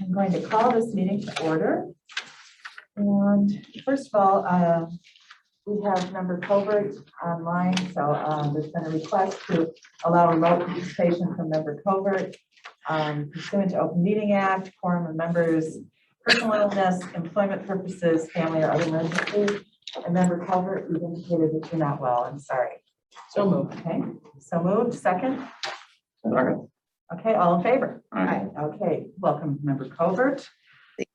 I'm going to call this meeting to order. And first of all, we have Member Covert online, so there's been a request to allow remote participation from Member Covert pursuant to Open Meeting Act, quorum of members, personal illness, employment purposes, family or other emergencies. And Member Covert, you've indicated that you're not well. I'm sorry. So moved. Okay, so moved. Second. Second. Okay, all in favor? Aye. Okay, welcome, Member Covert.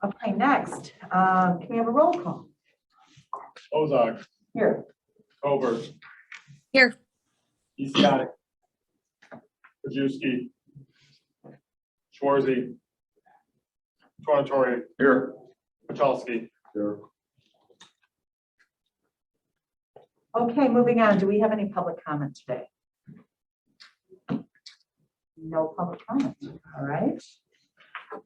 Okay, next, can we have a roll call? Ozark, Here. Covert, Here. Eastiotic, Krajewski, Schwarzy, Tornatore, Here. Pachalski. Here. Okay, moving on. Do we have any public comment today? No public comment. All right.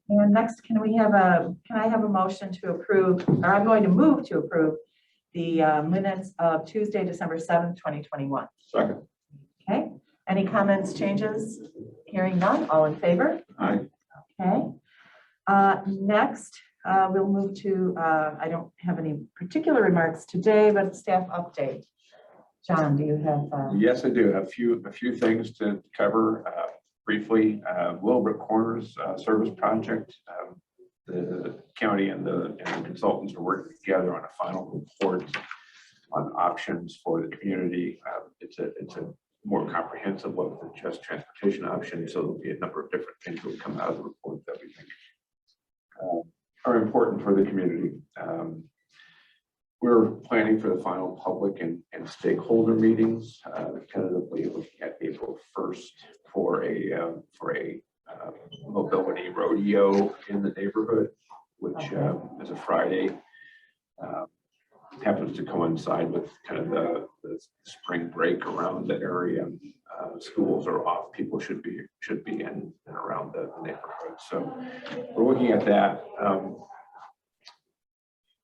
And next, can I have a motion to approve, or I'm going to move to approve the minutes of Tuesday, December 7th, 2021. Second. Okay, any comments, changes? Hearing none, all in favor? Aye. Okay. Next, we'll move to, I don't have any particular remarks today, but staff update. John, do you have? Yes, I do. A few things to cover briefly. Wilbur Corners service project. The county and the consultants are working together on a final report on options for the community. It's a more comprehensive look than just transportation options. So there'll be a number of different things that will come out of the report that we think are important for the community. We're planning for the final public and stakeholder meetings, tentatively looking at April 1st for a mobility rodeo in the neighborhood, which is a Friday. Happens to coincide with kind of the spring break around the area. Schools are off. People should be in and around the neighborhood. So we're looking at that.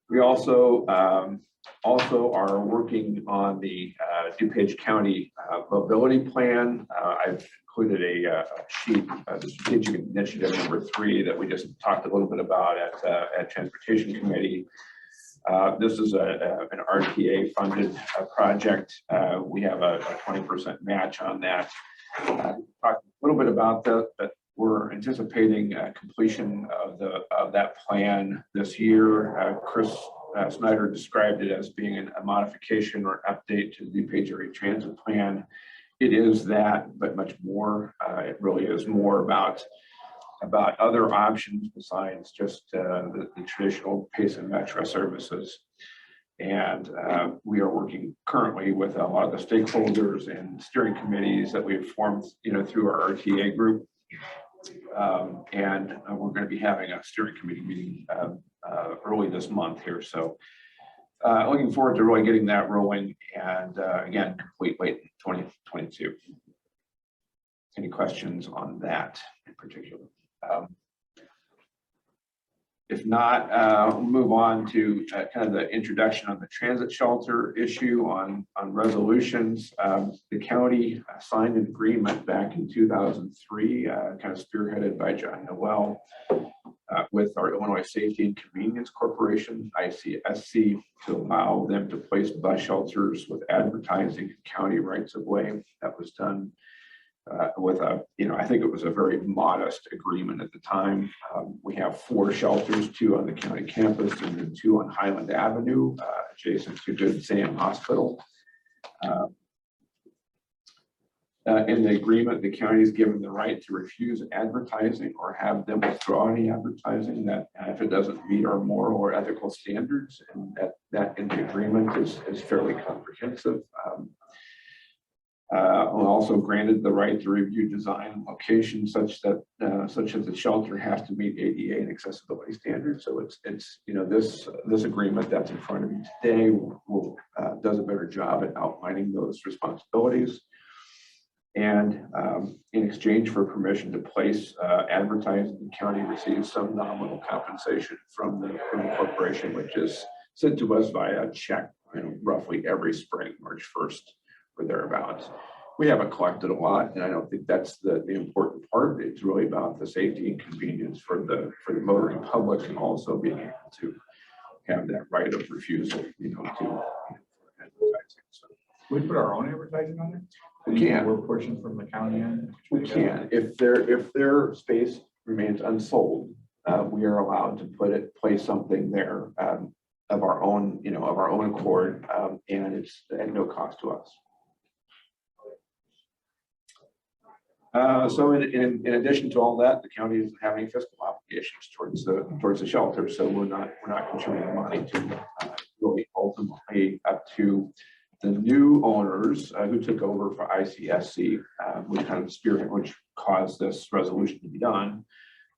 We also are working on the DuPage County mobility plan. I've included a sheet, the strategic initiative number 3 that we just talked a little bit about at Transportation Committee. This is an RTA funded project. We have a 20% match on that. Talk a little bit about that. We're anticipating completion of that plan this year. Chris Snyder described it as being a modification or update to the DuPage Area Transit Plan. It is that, but much more. It really is more about other options besides just the traditional PACE and Metro services. And we are working currently with a lot of the stakeholders and steering committees that we've formed, through our RTA group. And we're going to be having a steering committee meeting early this month here. So looking forward to really getting that rolling and again, complete late in 2022. Any questions on that in particular? If not, we'll move on to kind of the introduction of the transit shelter issue on resolutions. The county signed an agreement back in 2003, kind of spearheaded by John Noel, with our Illinois Safety and Convenience Corporation, ICSC, to allow them to place bus shelters with advertising in county rights of way. That was done with I think it was a very modest agreement at the time. We have 4 shelters, 2 on the county campus and then 2 on Highland Avenue, adjacent to Good Sam Hospital. In the agreement, the county is given the right to refuse advertising or have them withdraw any advertising that if it doesn't meet our moral or ethical standards, and that in the agreement is fairly comprehensive. Also granted the right to review design and location such that the shelter has to meet ADA and accessibility standards. So it's this agreement that's in front of you today does a better job at outlining those responsibilities. And in exchange for permission to place advertising, the county receives some nominal compensation from the corporation, which is sent to us via check roughly every spring, March 1st or thereabouts. We haven't collected a lot, and I don't think that's the important part. It's really about the safety and convenience for the motoring public, and also being able to have that right of refusal, to advertising. So We put our own advertising on it? we can. We're pushing from the county end? We can. If their space remains unsold, we are allowed to place something there of our own, of our own accord, and it's at no cost to us. So in addition to all that, the county doesn't have any fiscal obligations towards the shelter, so we're not contributing money to really ultimately up to the new owners who took over for ICSC, which kind of spirit which caused this resolution to be done.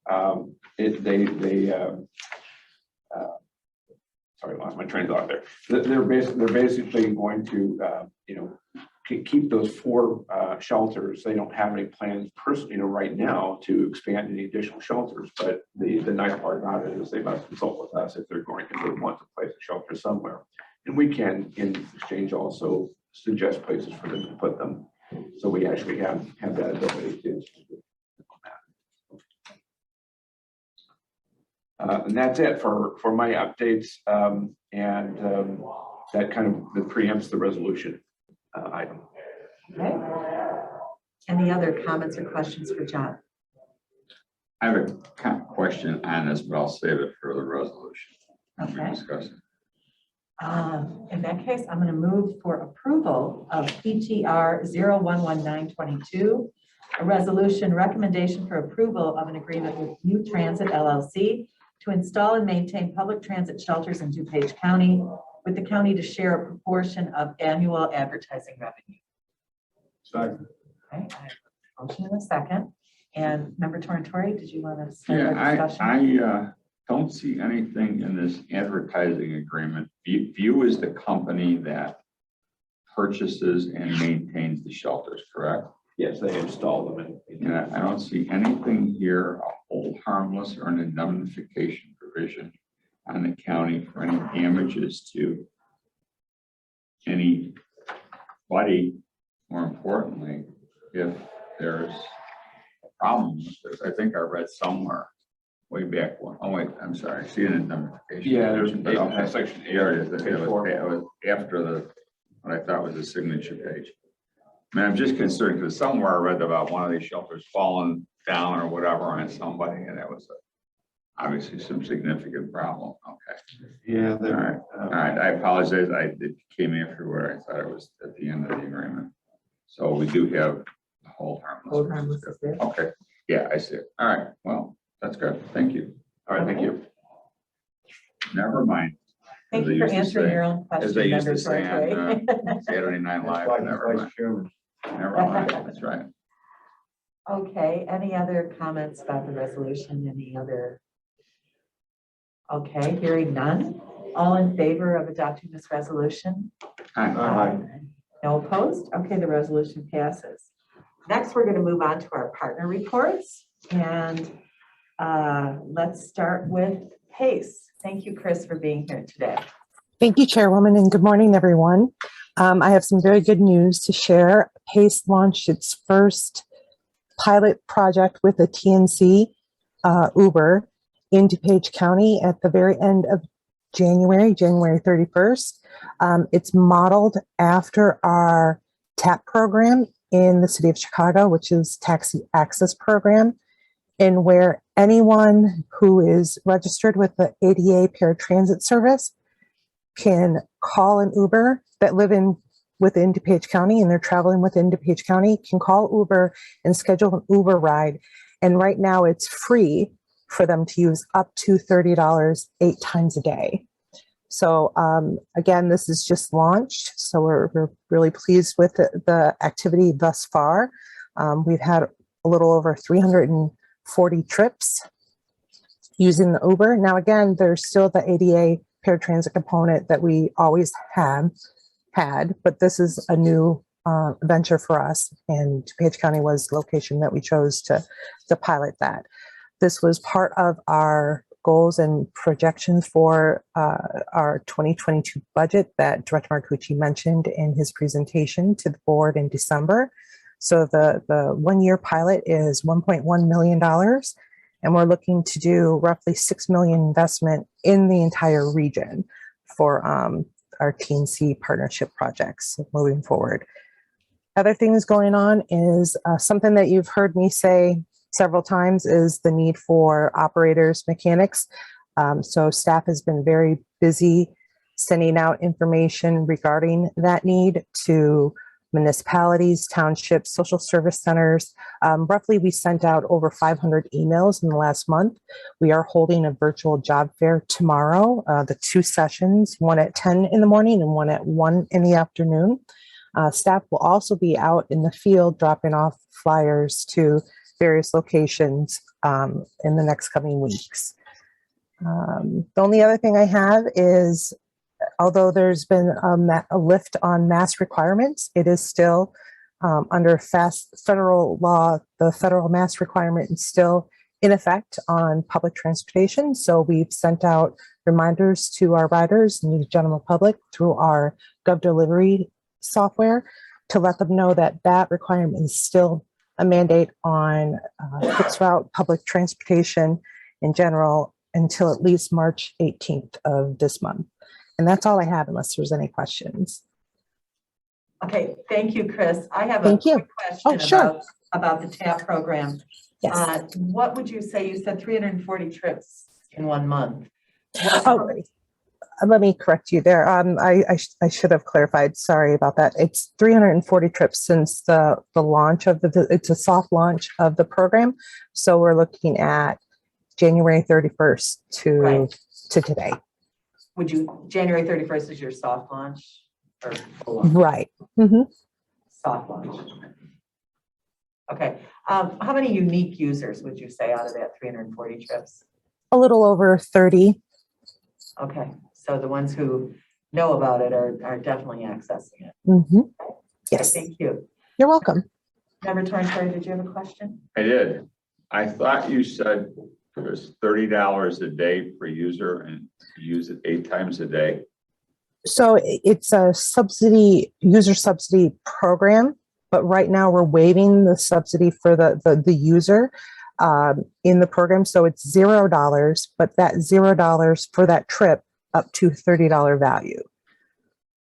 Sorry, I lost my train of thought there. They're basically going to keep those 4 shelters. They don't have any plans personally, right now to expand any additional shelters. But the nice part about it is they must consult with us if they want to place a shelter somewhere, and we can, in exchange, also suggest places for them to put them. So we actually have that ability to. And that's it for my updates, and that kind of preempts the resolution item. Okay. Any other comments or questions for John? I have a kind of question on this, but I'll save it for the resolution. Okay. Discuss it. In that case, I'm going to move for approval of PTR 011922, a resolution recommendation for approval of an agreement with New Transit LLC to install and maintain public transit shelters in DuPage County, with the county to share a proportion of annual advertising revenue. Second. Okay, I have a motion in a second. And Member Torrentori, did you want to start the Yeah, discussion? I don't see anything in this advertising agreement. View is the company that purchases and maintains the shelters, correct? Yes, they install them. And I don't see anything here, a hold harmless or an indemnification provision on the county for any damages to anybody. More importantly, if there's a problem with this, I think I read somewhere way back when. Oh wait, I'm sorry. I see an indemnification. Yeah, there's provision, section 8. here it is. Page 4. It was after what I thought was the signature page. I mean, I'm just concerned because somewhere I read about one of these shelters falling down or whatever on somebody, and that was obviously some significant problem. Okay. Yeah, All right. All right. I apologize. It came afterward. I thought it was at the end of the agreement. So we do have a hold harmless. Hold harmless is there. Okay. Yeah, I see it. All right. Well, that's good. Thank you. All right, thank you. Never mind. Thank As they you for used to answering say- your own question. As they used Member to say on Torrentori. Saturday Night Live. Never mind. Never mind. That's right. Okay, any other comments about the resolution? Any other? Okay, hearing none. All in favor of adopting this resolution? Hi. No opposed? Okay, the resolution passes. Next, we're going to move on to our partner reports, and let's start with PACE. Thank you, Chris, for being here today. Thank you, Chairwoman, and good morning, everyone. I have some very good news to share. PACE launched its first pilot project with a TNC Uber in DuPage County at the very end of January 31st. It's modeled after our TAP program in the city of Chicago, which is Taxi Access Program, and where anyone who is registered with the ADA paratransit service can call an Uber that live within DuPage County and they're traveling within DuPage County, can call Uber and schedule an Uber ride. And right now it's free for them to use up to $30 8 times a day. So again, this is just launched. So we're really pleased with the activity thus far. We've had a little over 340 trips using the Uber. Now, again, there's still the ADA paratransit component that we always had, but this is a new venture for us, and DuPage County was the location that we chose to pilot that. This was part of our goals and projections for our 2022 budget that Director Marcucci mentioned in his presentation to the board in December. So the 1-year pilot is $1.1 million. And we're looking to do roughly $6 million investment in the entire region for our TNC partnership projects moving forward. Other things going on is something that you've heard me say several times is the need for operators, mechanics. So staff has been very busy sending out information regarding that need to municipalities, townships, social service centers. Roughly, we sent out over 500 emails in the last month. We are holding a virtual job fair tomorrow, the 2 sessions, one at 10 in the morning and one at 1 in the afternoon. Staff will also be out in the field dropping off flyers to various locations in the next coming weeks. The only other thing I have is, although there's been a lift on mask requirements, it is still under federal law, the federal mask requirement is still in effect on public transportation. So we've sent out reminders to our riders and the general public through our GovDelivery software to let them know that that requirement is still a mandate on fixed route public transportation in general until at least March 18th of this month. And that's all I have unless there's any questions. Okay, thank you, Chris. I have a Thank you. quick question sure. about the TAP program. Yes. What would you say? You said 340 trips in 1 month. Oh, let me correct you there. I should have clarified. Sorry about that. It's 340 trips since the launch of it's a soft launch of the program. So we're looking at January 31st to today. Would you, January 31st is your soft launch or full launch? Right. Mm-hmm. Soft launch. Okay. How many unique users would you say out of that 340 trips? A little over 30. Okay. So the ones who know about it are definitely accessing it. Mm-hmm. Okay, Yes. thank you. You're welcome. Member Torrance, did you have a question? I did. I thought you said it was $30 a day per user and you use it 8 times a day. So it's a user subsidy program, but right now we're waiving the subsidy for the user in the program. So it's $0, but that $0 for that trip up to $30 value.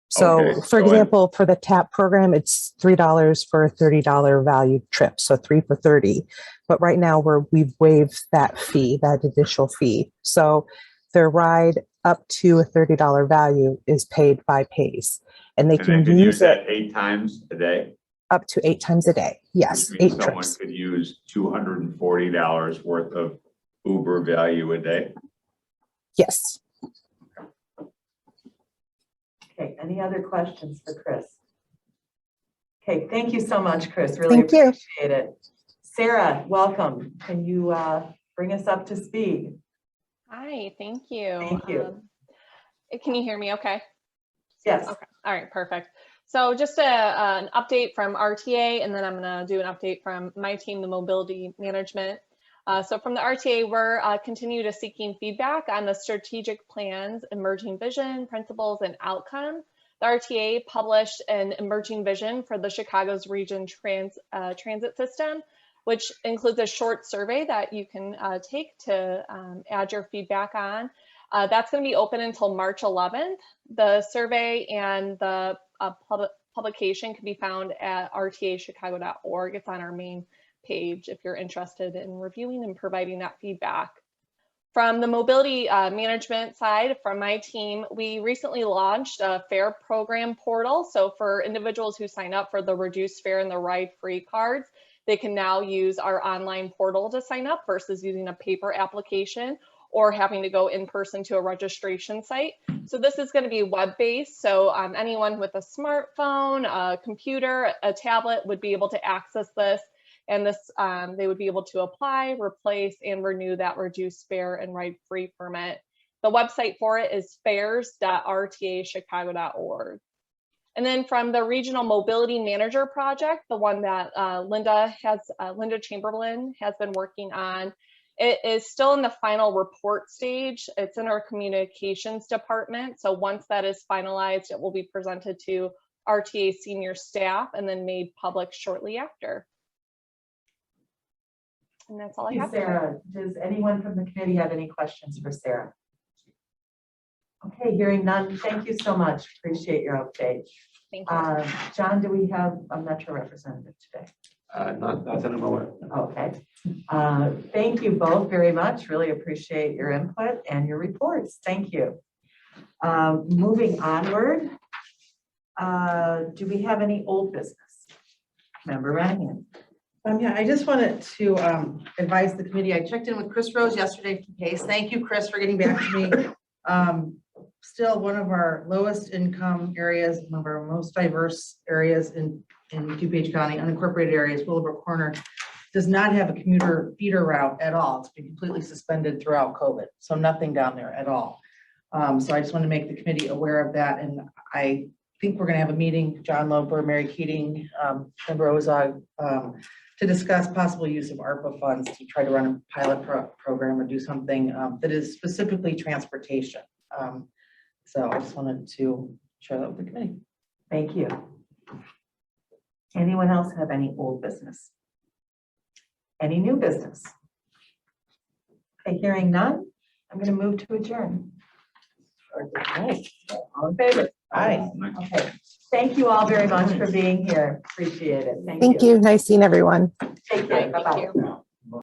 So Okay, for example, for the TAP program, it's $3 for a $30 value trip. So 3 for 30. But right now we've waived that fee, that additional fee. So their ride up to a $30 value is paid by Pace, and they can use that it 8 times a day. up to 8 times a day. Yes, Which means 8 someone trips. could use $240 worth of Uber value a day. Yes. Okay, any other questions for Chris? Okay, thank you so much, Chris. Really Thank you. appreciate it. Sarah, welcome. Can you bring us up to speed? Hi, thank you. Thank you. Can you hear me okay? Yes. Okay. All right, perfect. So just an update from RTA, and then I'm going to do an update from my team, the mobility management. So from the RTA, we're continue to seeking feedback on the strategic plans, emerging vision, principles, and outcome. The RTA published an emerging vision for the Chicago's region transit system, which includes a short survey that you can take to add your feedback on. That's going to be open until March 11th. The survey and the publication can be found at rtachicago.org. It's on our main page if you're interested in reviewing and providing that feedback. From the mobility management side, from my team, we recently launched a fare program portal. So for individuals who sign up for the reduced fare and the ride free cards, they can now use our online portal to sign up versus using a paper application or having to go in person to a registration site. So this is going to be web-based. So anyone with a smartphone, a computer, a tablet would be able to access this. And this, they would be able to apply, replace, and renew that reduced fare and ride-free permit. The website for it is fares.rtachicago.org. And then from the Regional Mobility Manager Project, the one that Linda Chamberlain has been working on, it is still in the final report stage. It's in our communications department. So once that is finalized, it will be presented to RTA senior staff and then made public shortly after. And that's all I Thank have. you, Sarah. Does anyone from the committee have any questions for Sarah? Okay, hearing none. Thank you so much. Appreciate your update. Thank you. John, do we have a Metro representative today? Not at the moment. Okay. Thank you both very much. Really appreciate your input and your reports. Thank you. Moving onward, do we have any old business? Member Ryan. Yeah, I just wanted to advise the committee. I checked in with Chris Rose yesterday from PACE. Thank you, Chris, for getting back to me. Still one of our lowest income areas, one of our most diverse areas in DuPage County, unincorporated areas, Willowbrook Corner, does not have a commuter feeder route at all. It's been completely suspended throughout COVID, so nothing down there at all. So I just want to make the committee aware of that, and I think we're going to have a meeting, John Loper, Mary Keating, Member Ozog, to discuss possible use of ARPA funds to try to run a pilot program or do something that is specifically transportation. So I just wanted to share that with the committee. Thank you. Anyone else have any old business? Any new business? Okay, hearing none, I'm going to move to adjourn. All in favor? Aye. Okay. Thank you all very much for being here. Appreciate it. Thank you. Nice seeing everyone. Take care. Bye-bye. Thank you.